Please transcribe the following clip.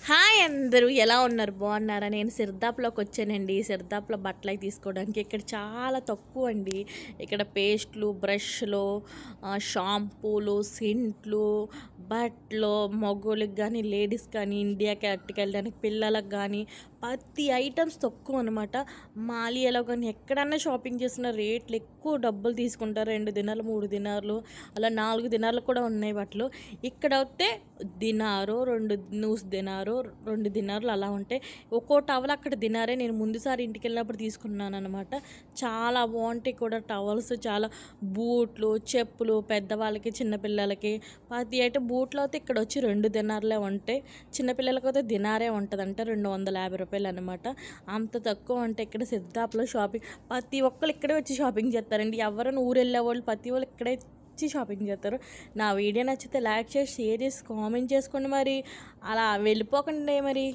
Hi అందరూ ఎలా ఉన్నారు? బాగున్నారా? నేను సిర్దాప్లోకి వచ్చానండి. సిర్దాప్లో బట్టలు అవి తీసుకోవడానికి. ఇక్కడ చాలా తక్కువ అండి. ఇక్కడ పేస్ట్లు, బ్రష్లు, షాంపూలు, సెంట్లు, బట్టలు, మగోళ్ళకి కానీ లేడీస్ కానీ ఇండియాకి అట్టుకెళ్ళడానికి పిల్లలకు కానీ ప్రతి ఐటమ్స్ తక్కువ అనమాట. మాలియాలో కానీ ఎక్కడన్నా షాపింగ్ చేసిన రేట్లు ఎక్కువ డబ్బులు తీసుకుంటారు. 2 దినాలు, 3 దినాలు, అలా 4 దినాలు కూడా ఉన్నాయి బట్టలు. ఇక్కడ అయితే దినారు, 2 నూస్ దినారు, 2 దినార్లు అలా ఉంటాయి. ఒక్కో టవల్ అక్కడ దినారే. నేను ముందుసారి ఇంటికి వెళ్ళినప్పుడు తీసుకున్నానమాట. చాలా బాగుంటాయి కూడా టవల్స్. చాలా బూట్లు, చెప్పులు, పెద్దవాళ్ళకి చిన్నపిల్లలకి ప్రతి ఐటమ్. బూట్లు అయితే ఇక్కడ వచ్చి 2 దినార్లే ఉంటాయి. చిన్నపిల్లలకి అయితే దినారే ఉంటుందంట, 250 రూపాయలు అనమాట. అంత తక్కువ అంటే ఇక్కడ సిద్ధాప్లో షాపింగ్ ప్రతి ఒక్కరు ఇక్కడే వచ్చి షాపింగ్ చేస్తారండి. ఎవరైనా ఊరు వెళ్ళే వాళ్ళు ప్రతి వాళ్ళు ఇక్కడే వచ్చి షాపింగ్ చేస్తారు. నా వీడియో నచ్చితే లైక్ చేసి షేర్ చేసి కామెంట్ చేసుకోండి. మరి అలా వెళ్ళిపోకండి మరి.